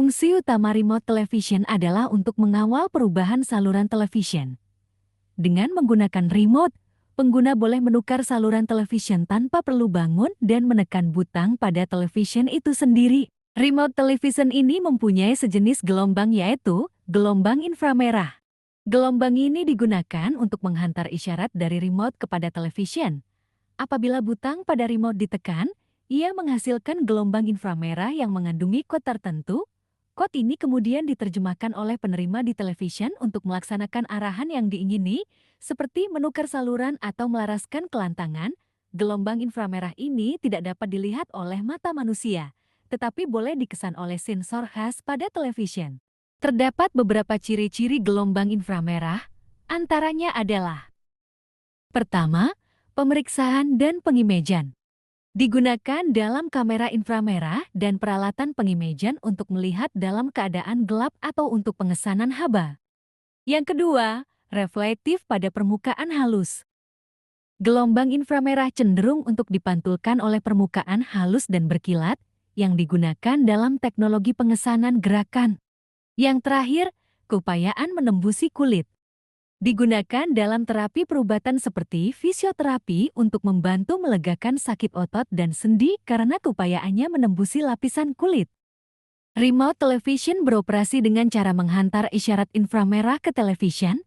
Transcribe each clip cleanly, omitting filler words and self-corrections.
Fungsi utama remote television adalah untuk mengawal perubahan saluran television. Dengan menggunakan remote, pengguna boleh menukar saluran television tanpa perlu bangun dan menekan butang pada television itu sendiri. Remote television ini mempunyai sejenis gelombang, yaitu gelombang inframerah. Gelombang ini digunakan untuk menghantar isyarat dari remote kepada television. Apabila butang pada remote ditekan, ia menghasilkan gelombang inframerah yang mengandungi kode tertentu. Kode ini kemudian diterjemahkan oleh penerima di television untuk melaksanakan arahan yang diingini, seperti menukar saluran atau melaraskan kelantangan. Gelombang inframerah ini tidak dapat dilihat oleh mata manusia, tetapi boleh dikesan oleh sensor khas pada television. Terdapat beberapa ciri-ciri gelombang inframerah, antaranya adalah: pertama, pemeriksaan dan pengimejan. Digunakan dalam kamera inframerah dan peralatan pengimejan untuk melihat dalam keadaan gelap atau untuk pengesanan haba. Yang kedua, reflektif pada permukaan halus. Gelombang inframerah cenderung untuk dipantulkan oleh permukaan halus dan berkilat yang digunakan dalam teknologi pengesanan gerakan. Yang terakhir, keupayaan menembusi kulit. Digunakan dalam terapi perubatan seperti fisioterapi untuk membantu melegakan sakit otot dan sendi karena keupayaannya menembusi lapisan kulit. Remote television beroperasi dengan cara menghantar isyarat inframerah ke television.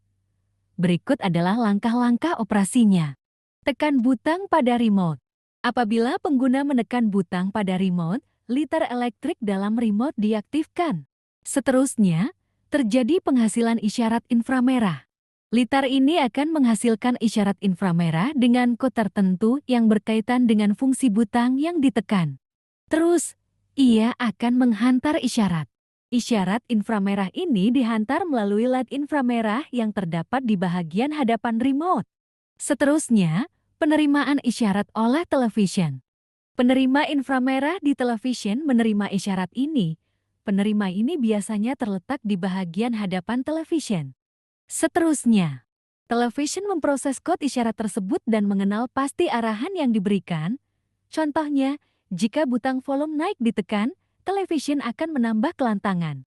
Berikut adalah langkah-langkah operasinya. Tekan butang pada remote. Apabila pengguna menekan butang pada remote, liter elektrik dalam remote diaktifkan. Seterusnya, terjadi penghasilan isyarat inframerah. Liter ini akan menghasilkan isyarat inframerah dengan kode tertentu yang berkaitan dengan fungsi butang yang ditekan. Terus, ia akan menghantar isyarat. Isyarat inframerah ini dihantar melalui LED inframerah yang terdapat di bagian hadapan remote. Seterusnya, penerimaan isyarat oleh television. Penerima inframerah di television menerima isyarat ini. Penerima ini biasanya terletak di bagian hadapan television. Seterusnya, television memproses kode isyarat tersebut dan mengenal pasti arahan yang diberikan. Contohnya, jika butang volume naik ditekan, television akan menambah kelantangan.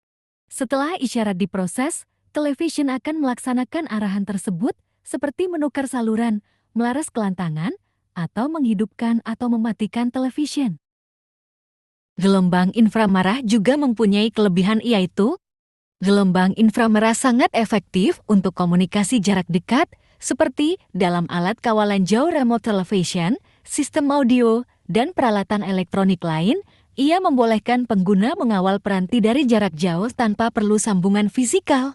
Setelah isyarat diproses, television akan melaksanakan arahan tersebut seperti menukar saluran, melaras kelantangan, atau menghidupkan atau mematikan television. Gelombang inframerah juga mempunyai kelebihan, yaitu gelombang inframerah sangat efektif untuk komunikasi jarak dekat, seperti dalam alat kawalan jauh remote television, sistem audio, dan peralatan elektronik lain. Ia membolehkan pengguna mengawal peranti dari jarak jauh tanpa perlu sambungan fisikal.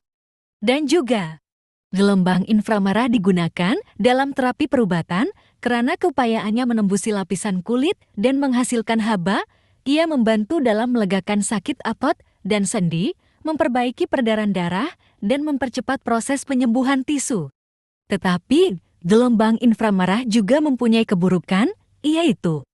Dan juga, gelombang inframerah digunakan dalam terapi perubatan karena keupayaannya menembusi lapisan kulit dan menghasilkan haba. Ia membantu dalam melegakan sakit otot dan sendi, memperbaiki peredaran darah, dan mempercepat proses penyembuhan tisu. Tetapi, gelombang inframerah juga mempunyai keburukan, yaitu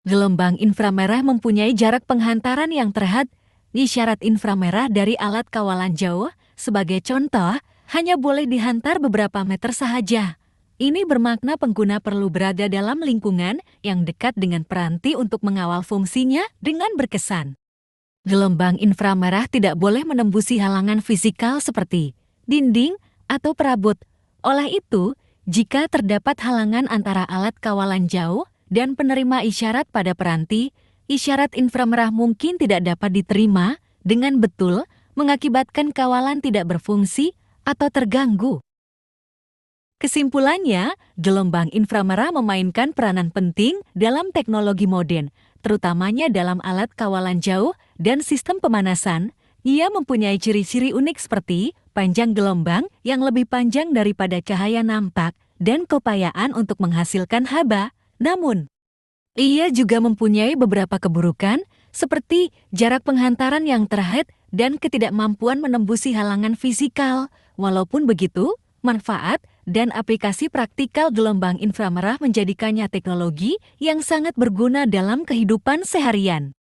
gelombang inframerah mempunyai jarak penghantaran yang terhad. Isyarat inframerah dari alat kawalan jauh, sebagai contoh, hanya boleh dihantar beberapa meter saja. Ini bermakna pengguna perlu berada dalam lingkungan yang dekat dengan peranti untuk mengawal fungsinya dengan berkesan. Gelombang inframerah tidak boleh menembusi halangan fisikal seperti dinding atau perabot. Oleh itu, jika terdapat halangan antara alat kawalan jauh dan penerima isyarat pada peranti, isyarat inframerah mungkin tidak dapat diterima dengan betul, mengakibatkan kawalan tidak berfungsi atau terganggu. Kesimpulannya, gelombang inframerah memainkan peranan penting dalam teknologi modern, terutamanya dalam alat kawalan jauh dan sistem pemanasan. Ia mempunyai ciri-ciri unik seperti panjang gelombang yang lebih panjang daripada cahaya nampak dan keupayaan untuk menghasilkan haba. Namun, ia juga mempunyai beberapa keburukan seperti jarak penghantaran yang terhad dan ketidakmampuan menembusi halangan fisikal. Walaupun begitu, manfaat dan aplikasi praktikal gelombang inframerah menjadikannya teknologi yang sangat berguna dalam kehidupan seharian.